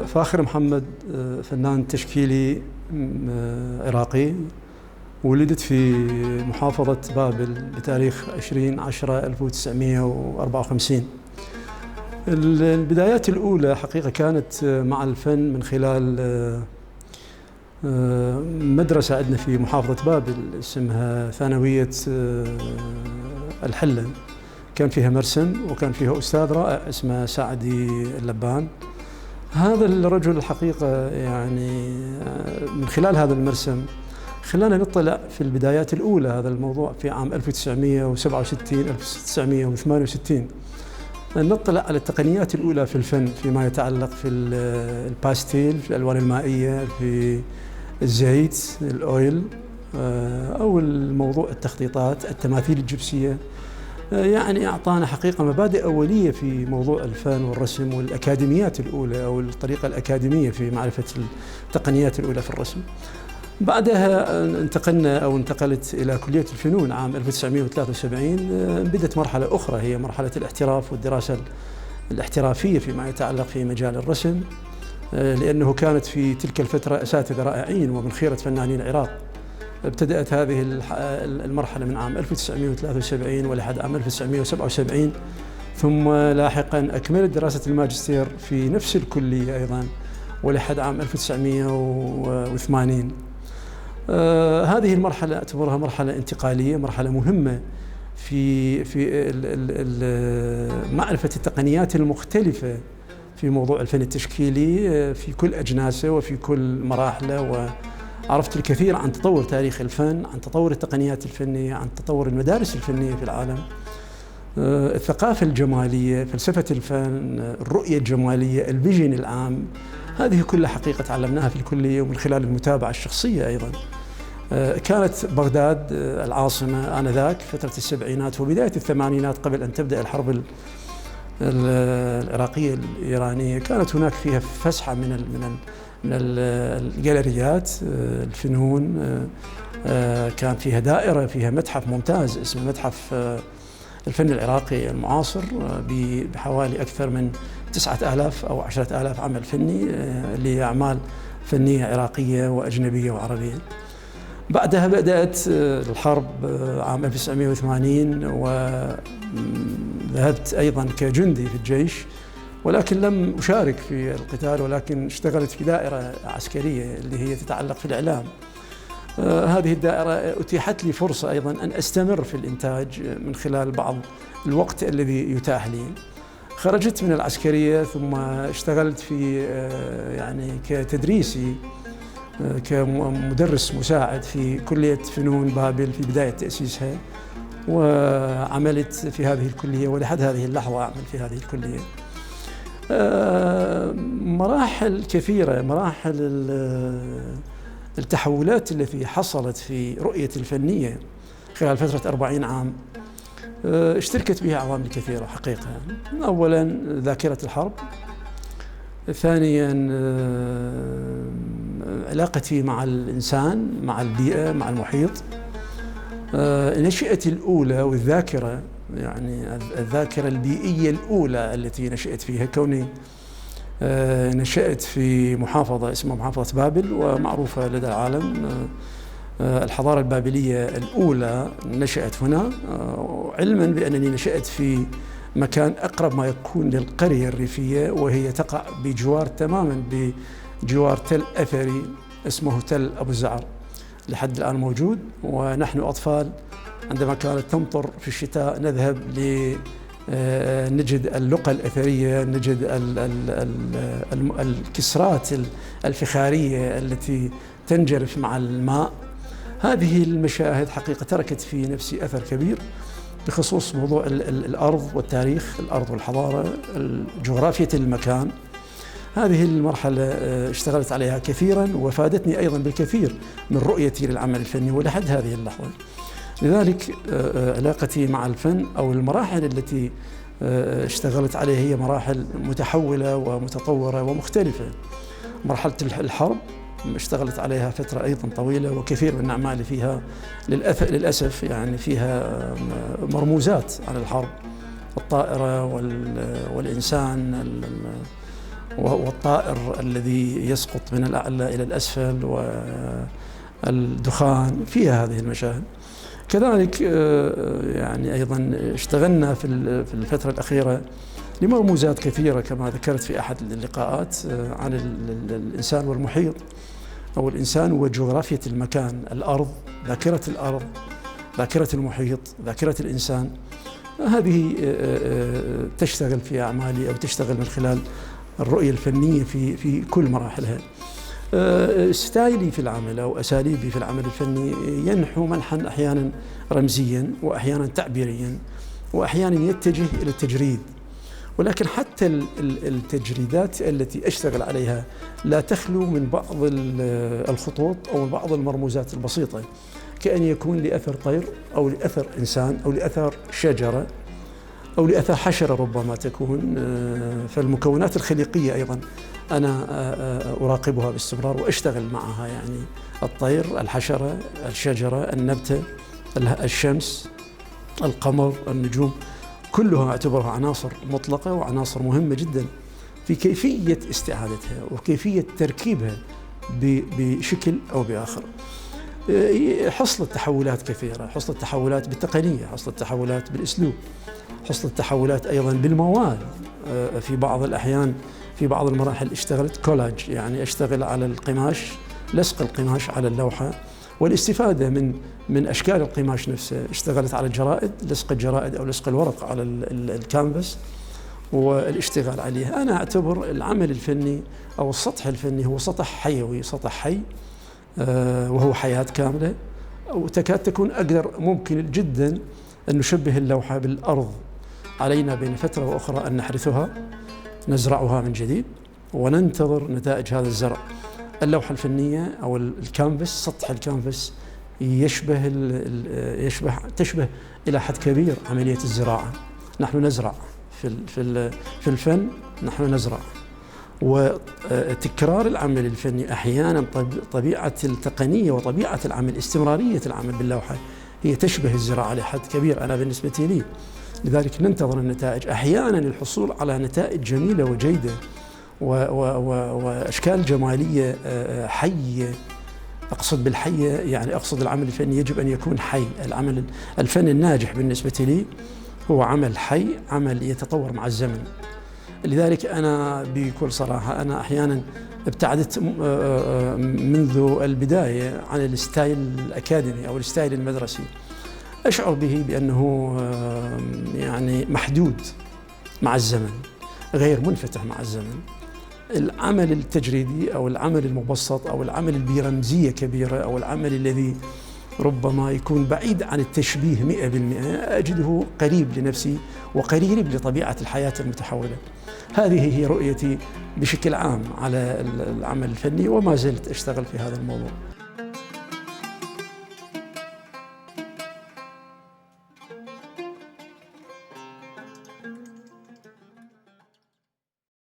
فاخر محمد فنان تشكيلي عراقي. ولدت في محافظة بابل بتاريخ 20/10/1954. البدايات الأولى حقيقة كانت مع الفن من خلال مدرسة عندنا في محافظة بابل اسمها ثانوية الحلة. كان فيها مرسم وكان فيها أستاذ رائع اسمه سعدي اللبان. هذا الرجل الحقيقة يعني من خلال هذا المرسم خلانا نطلع في البدايات الأولى هذا الموضوع في عام 1967 1968 نطلع على التقنيات الأولى في الفن فيما يتعلق في الباستيل، في الألوان المائية، في الزيت، الأويل، أو الموضوع التخطيطات، التماثيل الجبسية. يعني أعطانا حقيقة مبادئ أولية في موضوع الفن والرسم والأكاديميات الأولى أو الطريقة الأكاديمية في معرفة التقنيات الأولى في الرسم. بعدها انتقلت إلى كلية الفنون عام 1973. بدت مرحلة أخرى هي مرحلة الاحتراف والدراسة الاحترافية فيما يتعلق في مجال الرسم، لأنه كانت في تلك الفترة أساتذة رائعين ومن خيرة فنانين العراق. ابتدأت هذه المرحلة من عام 1973 ولحد عام 1977، ثم لاحقا أكملت دراسة الماجستير في نفس الكلية أيضا ولحد عام 1980. هذه المرحلة أعتبرها مرحلة انتقالية، مرحلة مهمة في معرفة التقنيات المختلفة في موضوع الفن التشكيلي في كل أجناسه وفي كل مراحله. وعرفت الكثير عن تطور تاريخ الفن، عن تطور التقنيات الفنية، عن تطور المدارس الفنية في العالم، الثقافة الجمالية، فلسفة الفن، الرؤية الجمالية، الفيجن العام. هذه كلها حقيقة تعلمناها في الكلية ومن خلال المتابعة الشخصية أيضا. كانت بغداد العاصمة آنذاك فترة السبعينات وبداية الثمانينات قبل أن تبدأ الحرب العراقية الإيرانية. كانت هناك فيها فسحة من الجاليريات الفنون. كان فيها دائرة فيها متحف ممتاز اسمه متحف الفن العراقي المعاصر بحوالي أكثر من 9000 أو 10,000 عمل فني لأعمال فنية عراقية وأجنبية وعربية. بعدها بدأت الحرب عام 1980 وذهبت أيضا كجندي في الجيش، ولكن لم أشارك في القتال، ولكن اشتغلت في دائرة عسكرية اللي هي تتعلق في الإعلام. هذه الدائرة أتيحت لي فرصة أيضا أن أستمر في الإنتاج من خلال بعض الوقت الذي يتاح لي. خرجت من العسكرية ثم اشتغلت في يعني كتدريسي كمدرس مساعد في كلية فنون بابل في بداية تأسيسها، وعملت في هذه الكلية ولحد هذه اللحظة أعمل في هذه الكلية. مراحل كثيرة، مراحل التحولات التي حصلت في رؤية الفنية خلال فترة 40 عام اشتركت بها عوامل كثيرة حقيقة. أولا ذاكرة الحرب، ثانيا علاقتي مع الإنسان، مع البيئة، مع المحيط. نشأتي الأولى والذاكرة، يعني الذاكرة البيئية الأولى التي نشأت فيها، كوني نشأت في محافظة اسمها محافظة بابل ومعروفة لدى العالم. الحضارة البابلية الأولى نشأت هنا، علما بأنني نشأت في مكان أقرب ما يكون للقرية الريفية، وهي تقع بجوار تماما بجوار تل أثري اسمه تل أبو الزعر لحد الآن موجود. ونحن أطفال عندما كانت تمطر في الشتاء نذهب نجد اللقى الأثرية، نجد الكسرات الفخارية التي تنجرف مع الماء. هذه المشاهد حقيقة تركت في نفسي أثر كبير بخصوص موضوع الأرض والتاريخ، الأرض والحضارة، جغرافية المكان. هذه المرحلة اشتغلت عليها كثيرا وفادتني أيضا بالكثير من رؤيتي للعمل الفني ولحد هذه اللحظة. لذلك علاقتي مع الفن أو المراحل التي اشتغلت عليها هي مراحل متحولة ومتطورة ومختلفة. مرحلة الحرب اشتغلت عليها فترة أيضا طويلة، وكثير من أعمالي فيها للأسف يعني فيها مرموزات عن الحرب، الطائرة والإنسان والطائر الذي يسقط من الأعلى إلى الأسفل والدخان، فيها هذه المشاهد. كذلك يعني أيضا اشتغلنا في الفترة الأخيرة لمرموزات كثيرة كما ذكرت في أحد اللقاءات عن الإنسان والمحيط، أو الإنسان وجغرافية المكان، الأرض، ذاكرة المحيط، ذاكرة الإنسان. هذه تشتغل في أعمالي أو تشتغل من خلال الرؤية الفنية في كل مراحلها. ستايلي في العمل أو أساليبي في العمل الفني ينحو منحا أحيانا رمزيا وأحيانا تعبيريا وأحيانا يتجه إلى التجريد، ولكن حتى التجريدات التي أشتغل عليها لا تخلو من بعض الخطوط أو من بعض المرموزات البسيطة، كأن يكون لأثر طير أو لأثر إنسان أو لأثر شجرة أو لأثر حشرة ربما تكون. فالمكونات الخليقية أيضا أنا أراقبها باستمرار وأشتغل معها، يعني الطير، الحشرة، الشجرة، النبتة، الشمس، القمر، النجوم، كلها أعتبرها عناصر مطلقة وعناصر مهمة جدا في كيفية استعادتها وكيفية تركيبها بشكل أو بآخر. حصلت تحولات كثيرة، حصلت تحولات بالتقنية، حصلت تحولات بالأسلوب، حصلت تحولات أيضا بالمواد. في بعض الأحيان في بعض المراحل اشتغلت كولاج، يعني أشتغل على القماش، لصق القماش على اللوحة والاستفادة من أشكال القماش نفسه. اشتغلت على الجرائد، لصق الجرائد أو لصق الورق على الكانفاس والاشتغال عليه. أنا أعتبر العمل الفني أو السطح الفني هو سطح حيوي، سطح حي، وهو حياة كاملة، وتكاد تكون أقدر ممكن جدا أن نشبه اللوحة بالأرض. علينا بين فترة وأخرى أن نحرثها، نزرعها من جديد وننتظر نتائج هذا الزرع. اللوحة الفنية أو الكانفاس، سطح الكانفاس تشبه إلى حد كبير عملية الزراعة. نحن نزرع في الفن، نحن نزرع. وتكرار العمل الفني أحيانا طبيعة التقنية وطبيعة العمل، استمرارية العمل باللوحة هي تشبه الزراعة لحد كبير أنا بالنسبة لي. لذلك ننتظر النتائج أحيانا للحصول على نتائج جميلة وجيدة وأشكال جمالية حية. أقصد بالحية يعني أقصد العمل الفني يجب أن يكون حي. العمل الفني الناجح بالنسبة لي هو عمل حي، عمل يتطور مع الزمن. لذلك أنا بكل صراحة أنا أحيانا ابتعدت منذ البداية عن الستايل الأكاديمي أو الستايل المدرسي. أشعر به بأنه يعني محدود مع الزمن، غير منفتح مع الزمن. العمل التجريدي أو العمل المبسط أو العمل اللي برمزية كبيرة أو العمل الذي ربما يكون بعيد عن التشبيه 100%، أجده قريب لنفسي وقريب لطبيعة الحياة المتحولة. هذه هي رؤيتي بشكل عام على العمل الفني، وما زلت أشتغل في هذا الموضوع.